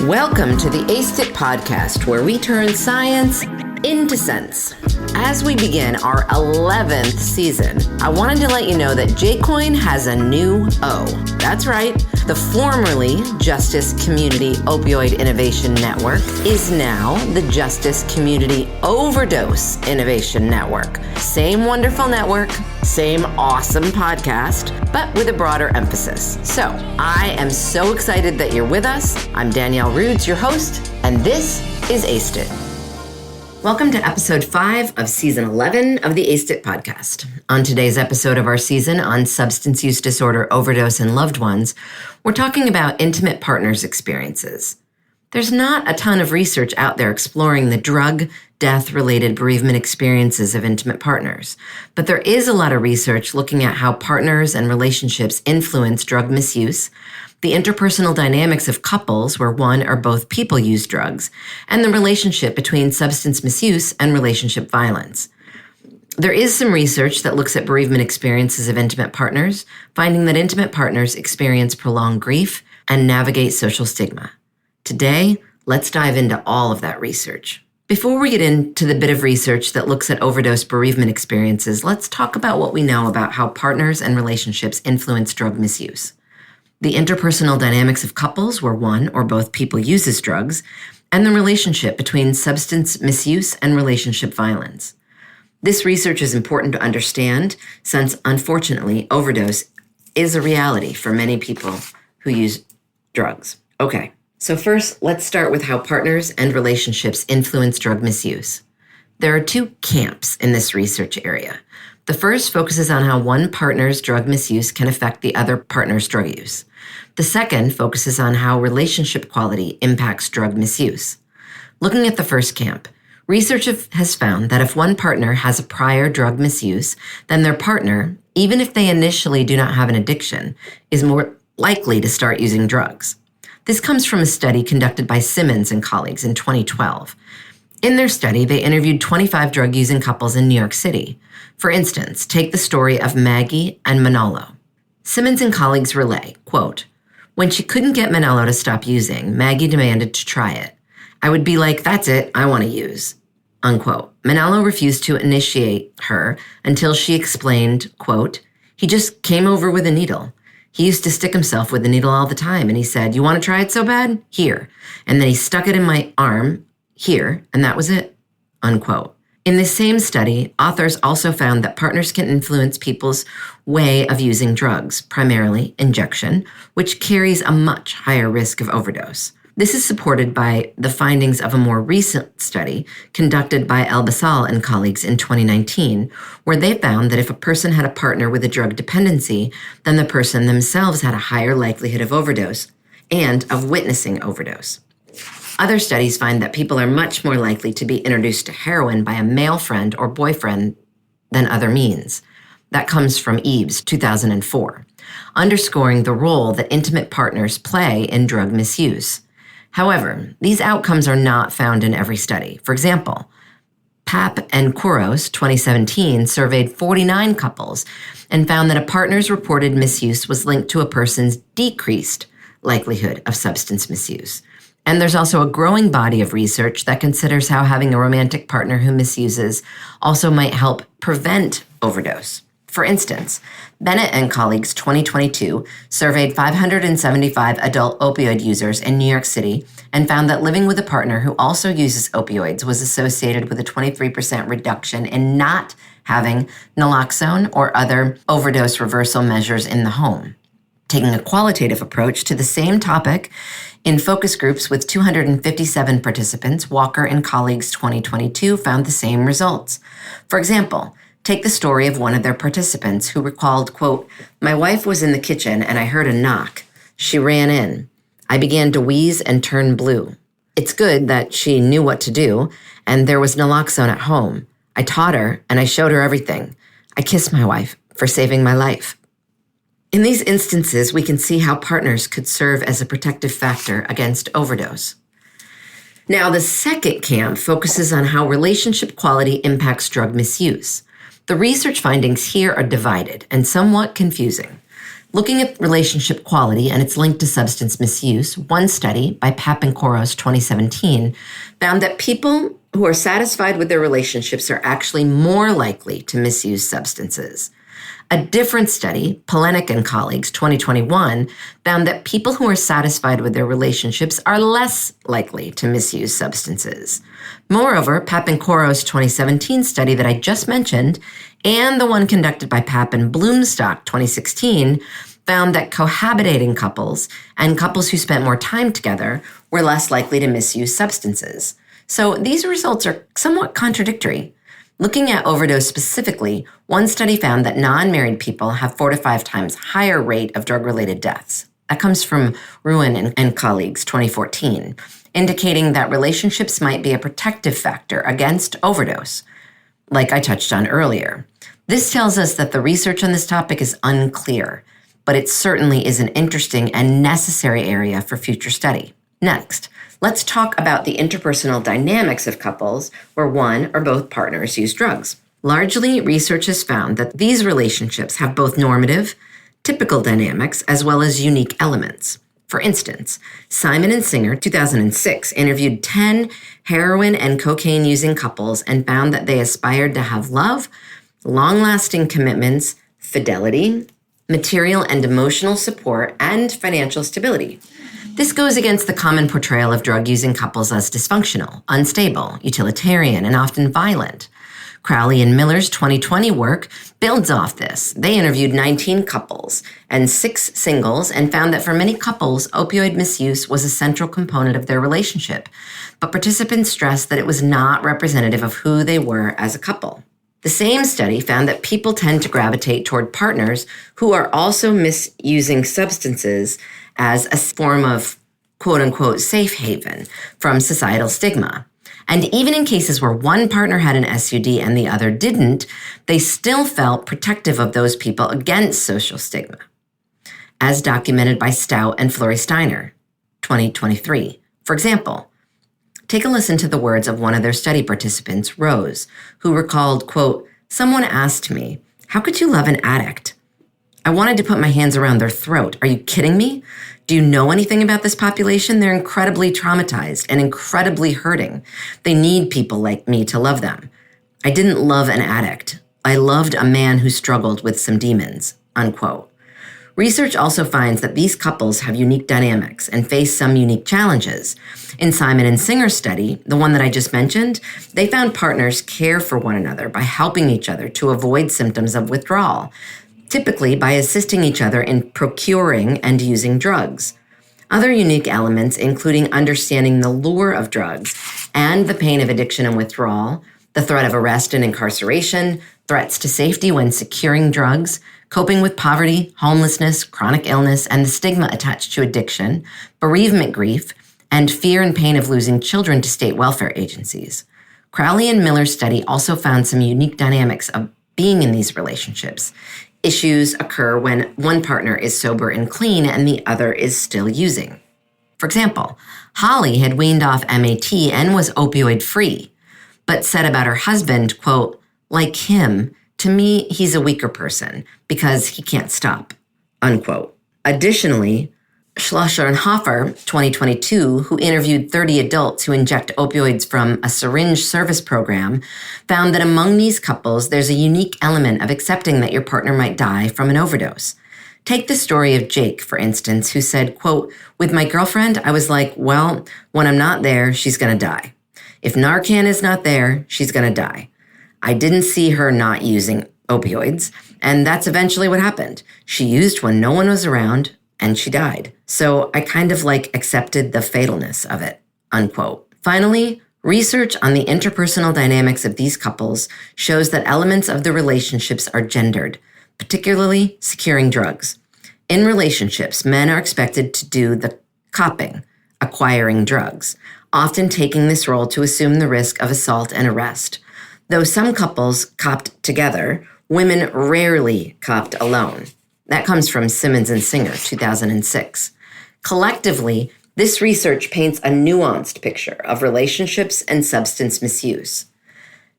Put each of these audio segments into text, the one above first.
Welcome to the ACEIT podcast, where we turn science into sense. As we begin our 11th season, I wanted to let you know that JCOIN has a new O. That's right. The formerly Justice Community Opioid Innovation Network is now the Justice Community Overdose Innovation Network. Same wonderful network, same awesome podcast, but with a broader emphasis. So I am so excited that you're with us. I'm Danielle Rudes, your host, and this is ACEIT. Welcome to episode 5 of season 11 of the ACEIT podcast. On today's episode of our season on substance use disorder, overdose, and loved ones, we're talking about intimate partners' experiences. There's not a ton of research out there exploring the drug, death-related bereavement experiences of intimate partners, but there is a lot of research looking at how partners and relationships influence drug misuse, the interpersonal dynamics of couples where one or both people use drugs, and the relationship between substance misuse and relationship violence. There is some research that looks at bereavement experiences of intimate partners, finding that intimate partners experience prolonged grief and navigate social stigma. Today, let's dive into all of that research. Before we get into the bit of research that looks at overdose bereavement experiences, let's talk about what we know about how partners and relationships influence drug misuse. The interpersonal dynamics of couples where one or both people uses drugs, and the relationship between substance misuse and relationship violence. This research is important to understand since, unfortunately, overdose is a reality for many people who use drugs. Okay, so first, let's start with how partners and relationships influence drug misuse. There are 2 camps in this research area. The first focuses on how one partner's drug misuse can affect the other partner's drug use. The second focuses on how relationship quality impacts drug misuse. Looking at the first camp, research has found that if one partner has a prior drug misuse, then their partner, even if they initially do not have an addiction, is more likely to start using drugs. This comes from a study conducted by Simmons and colleagues in 2012. In their study, they interviewed 25 drug-using couples in New York City. For instance, take the story of Maggie and Manolo. Simmons and colleagues relay, quote, "When she couldn't get Manolo to stop using, Maggie demanded to try it. I would be like, that's it, I want to use," unquote. Manolo refused to initiate her until she explained, quote, "He just came over with a needle. He used to stick himself with the needle all the time, and he said, 'You want to try it so bad? Here.' And then he stuck it in my arm, here, and that was it," unquote. In this same study, authors also found that partners can influence people's way of using drugs, primarily injection, which carries a much higher risk of overdose. This is supported by the findings of a more recent study conducted by El-Basal and colleagues in 2019, where they found that if a person had a partner with a drug dependency, then the person themselves had a higher likelihood of overdose and of witnessing overdose. Other studies find that people are much more likely to be introduced to heroin by a male friend or boyfriend than other means. That comes from Eves, 2004, underscoring the role that intimate partners play in drug misuse. However, these outcomes are not found in every study. For example, Papp and Kouros, 2017, surveyed 49 couples and found that a partner's reported misuse was linked to a person's decreased likelihood of substance misuse. And there's also a growing body of research that considers how having a romantic partner who misuses also might help prevent overdose. For instance, Bennett and colleagues 2022 surveyed 575 adult opioid users in New York City and found that living with a partner who also uses opioids was associated with a 23% reduction in not having naloxone or other overdose reversal measures in the home. Taking a qualitative approach to the same topic, in focus groups with 257 participants, Walker and colleagues 2022 found the same results. For example, take the story of one of their participants who recalled, quote, "My wife was in the kitchen and I heard a knock. She ran in. I began to wheeze and turn blue. It's good that she knew what to do, and there was naloxone at home. I taught her and I showed her everything. I kissed my wife for saving my life." In these instances, we can see how partners could serve as a protective factor against overdose. Now, the second camp focuses on how relationship quality impacts drug misuse. The research findings here are divided and somewhat confusing. Looking at relationship quality and its link to substance misuse, one study by Pappenkoros 2017 found that people who are satisfied with their relationships are actually more likely to misuse substances. A different study, Polenic and colleagues 2021, found that people who are satisfied with their relationships are less likely to misuse substances. Moreover, Pappenkoros 2017 study that I just mentioned and the one conducted by Pappen Bloomstock 2016 found that cohabitating couples and couples who spent more time together were less likely to misuse substances. So these results are somewhat contradictory. Looking at overdose specifically, one study found that non-married people have 4 to 5 times higher rate of drug-related deaths. That comes from Ruin and colleagues 2014, indicating that relationships might be a protective factor against overdose, like I touched on earlier. This tells us that the research on this topic is unclear, but it certainly is an interesting and necessary area for future study. Next, let's talk about the interpersonal dynamics of couples where one or both partners use drugs. Largely, research has found that these relationships have both normative, typical dynamics, as well as unique elements. For instance, Simon and Singer, 2006, interviewed 10 heroin and cocaine-using couples and found that they aspired to have love, long-lasting commitments, fidelity, material and emotional support, and financial stability. This goes against the common portrayal of drug-using couples as dysfunctional, unstable, utilitarian, and often violent. Crowley and Miller's 2020 work builds off this. They interviewed 19 couples and 6 singles and found that for many couples, opioid misuse was a central component of their relationship, but participants stressed that it was not representative of who they were as a couple. The same study found that people tend to gravitate toward partners who are also misusing substances as a form of quote-unquote safe haven from societal stigma. And even in cases where one partner had an SUD and the other didn't, they still felt protective of those people against social stigma, as documented by Stout and Florey Steiner, 2023. For example, take a listen to the words of one of their study participants, Rose, who recalled, quote, "Someone asked me, 'How could you love an addict?' I wanted to put my hands around their throat. Are you kidding me? Do you know anything about this population? They're incredibly traumatized and incredibly hurting. They need people like me to love them. I didn't love an addict. I loved a man who struggled with some demons," unquote. Research also finds that these couples have unique dynamics and face some unique challenges. In Simon and Singer's study, the one that I just mentioned, they found partners care for one another by helping each other to avoid symptoms of withdrawal, typically by assisting each other in procuring and using drugs. Other unique elements, including understanding the lure of drugs and the pain of addiction and withdrawal, the threat of arrest and incarceration, threats to safety when securing drugs, coping with poverty, homelessness, chronic illness, and the stigma attached to addiction, bereavement grief, and fear and pain of losing children to state welfare agencies. Crowley and Miller's study also found some unique dynamics of being in these relationships. Issues occur when one partner is sober and clean and the other is still using. For example, Holly had weaned off MAT and was opioid-free, but said about her husband, quote, "Like him, to me, he's a weaker person because he can't stop," unquote. Additionally, Schlosser and Hofer, 2022, who interviewed 30 adults who inject opioids from a syringe service program, found that among these couples, there's a unique element of accepting that your partner might die from an overdose. Take the story of Jake, for instance, who said, quote, "With my girlfriend, I was like, well, when I'm not there, she's going to die. If Narcan is not there, she's going to die. I didn't see her not using opioids, and that's eventually what happened. She used when no one was around, and she died. So I kind of accepted the fatalness of it," unquote. Finally, research on the interpersonal dynamics of these couples shows that elements of the relationships are gendered, particularly securing drugs. In relationships, men are expected to do the copping, acquiring drugs, often taking this role to assume the risk of assault and arrest. Though some couples copped together, women rarely copped alone. That comes from Simmons and Singer, 2006. Collectively, this research paints a nuanced picture of relationships and substance misuse.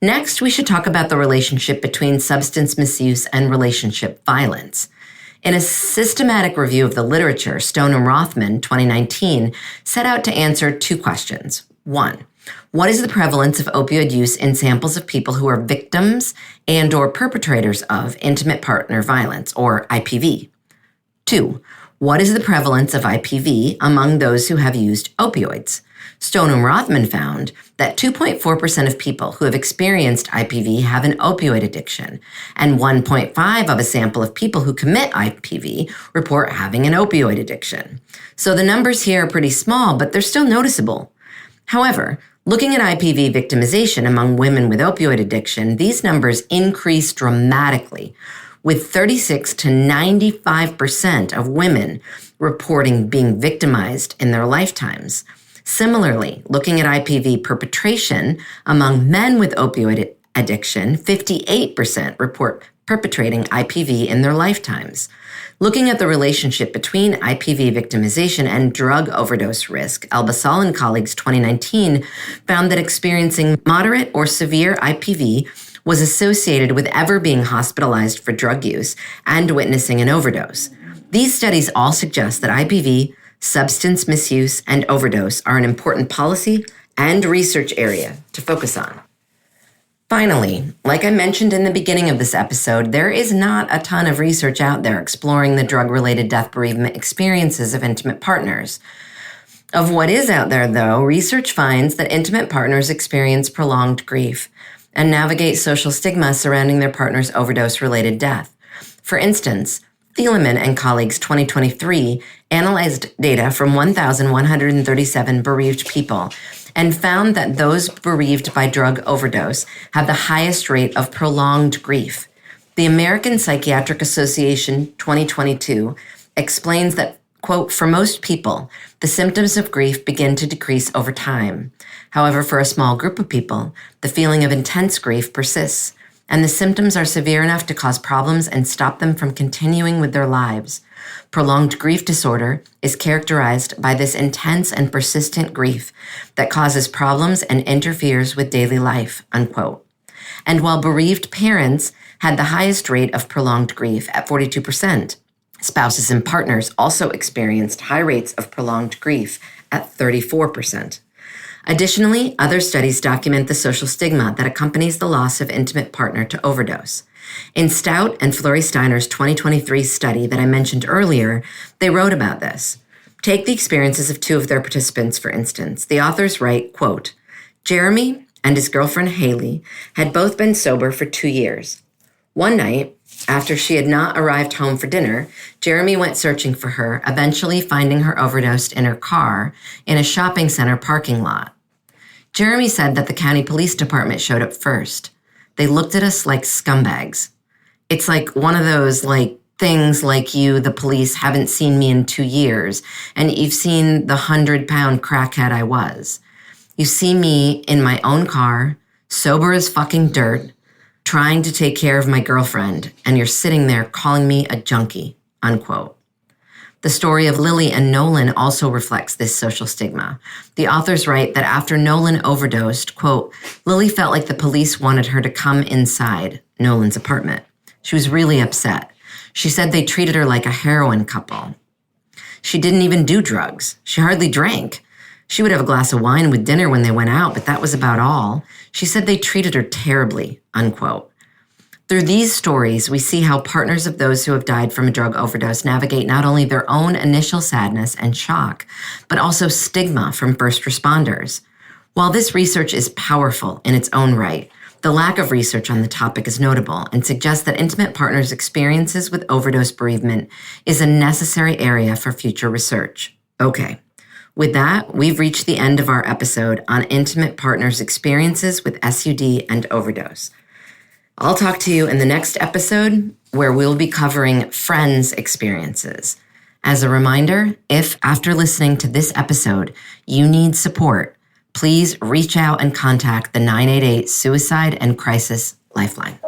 Next, we should talk about the relationship between substance misuse and relationship violence. In a systematic review of the literature, Stone and Rothman, 2019, set out to answer two questions. One, what is the prevalence of opioid use in samples of people who are victims and/or perpetrators of intimate partner violence, or IPV? Two, what is the prevalence of IPV among those who have used opioids? Stone and Rothman found that 2.4% of people who have experienced IPV have an opioid addiction, and 1.5% of a sample of people who commit IPV report having an opioid addiction. So the numbers here are pretty small, but they're still noticeable. However, looking at IPV victimization among women with opioid addiction, these numbers increase dramatically, with 36 to 95% of women reporting being victimized in their lifetimes. Similarly, looking at IPV perpetration among men with opioid addiction, 58% report perpetrating IPV in their lifetimes. Looking at the relationship between IPV victimization and drug overdose risk, Albasal and colleagues 2019 found that experiencing moderate or severe IPV was associated with ever being hospitalized for drug use and witnessing an overdose. These studies all suggest that IPV, substance misuse, and overdose are an important policy and research area to focus on. Finally, like I mentioned in the beginning of this episode, there is not a ton of research out there exploring the drug-related death bereavement experiences of intimate partners. Of what is out there, though, research finds that intimate partners experience prolonged grief and navigate social stigma surrounding their partner's overdose-related death. For instance, Thielemann and colleagues 2023 analyzed data from 1,137 bereaved people and found that those bereaved by drug overdose have the highest rate of prolonged grief. The American Psychiatric Association 2022 explains that, quote, for most people, the symptoms of grief begin to decrease over time. However, for a small group of people, the feeling of intense grief persists, and the symptoms are severe enough to cause problems and stop them from continuing with their lives. Prolonged grief disorder is characterized by this intense and persistent grief that causes problems and interferes with daily life, unquote. And while bereaved parents had the highest rate of prolonged grief at 42%, spouses and partners also experienced high rates of prolonged grief at 34%. Additionally, other studies document the social stigma that accompanies the loss of intimate partner to overdose. In Stout and Fleury Steiner's 2023 study that I mentioned earlier, they wrote about this. Take the experiences of two of their participants, for instance. The authors write, quote, Jeremy and his girlfriend Haley had both been sober for 2 years. One night, after she had not arrived home for dinner, Jeremy went searching for her, eventually finding her overdosed in her car in a shopping center parking lot. Jeremy said that the county police department showed up first. They looked at us like scumbags. It's like one of those things like you, the police, haven't seen me in 2 years, and you've seen the 100-pound crackhead I was. You see me in my own car, sober as fucking dirt, trying to take care of my girlfriend, and you're sitting there calling me a junkie, unquote. The story of Lily and Nolan also reflects this social stigma. The authors write that after Nolan overdosed, quote, Lily felt like the police wanted her to come inside Nolan's apartment. She was really upset. She said they treated her like a heroin couple. She didn't even do drugs. She hardly drank. She would have a glass of wine with dinner when they went out, but that was about all. She said they treated her terribly, unquote. Through these stories, we see how partners of those who have died from a drug overdose navigate not only their own initial sadness and shock, but also stigma from first responders. While this research is powerful in its own right, the lack of research on the topic is notable and suggests that intimate partners' experiences with overdose bereavement is a necessary area for future research. Okay, with that, we've reached the end of our episode on intimate partners' experiences with SUD and overdose. I'll talk to you in the next episode where we'll be covering friends' experiences. As a reminder, if after listening to this episode you need support, please reach out and contact the 988 Suicide and Crisis Lifeline.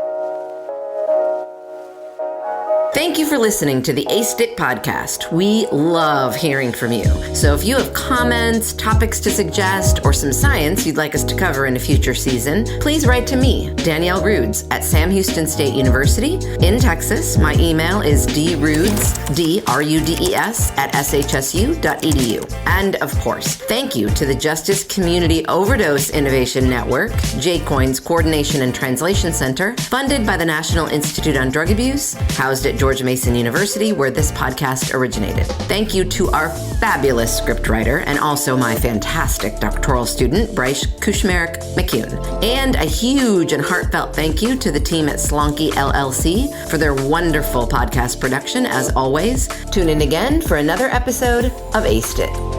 Thank you for listening to the Aced It podcast. We love hearing from you. So if you have comments, topics to suggest, or some science you'd like us to cover in a future season, please write to me, Danielle Rudes, at Sam Houston State University in Texas. My email is drudes, D-R-U-D-E-S, at shsu.edu. And of course, thank you to the Justice Community Overdose Innovation Network, JCOIN's Coordination and Translation Center, funded by the National Institute on Drug Abuse, housed at George Mason University, where this podcast originated. Thank you to our fabulous scriptwriter and also my fantastic doctoral student, Bryce Kushmerek McCune. And a huge and heartfelt thank you to the team at Slonky LLC for their wonderful podcast production, as always. Tune in again for another episode of Aced It.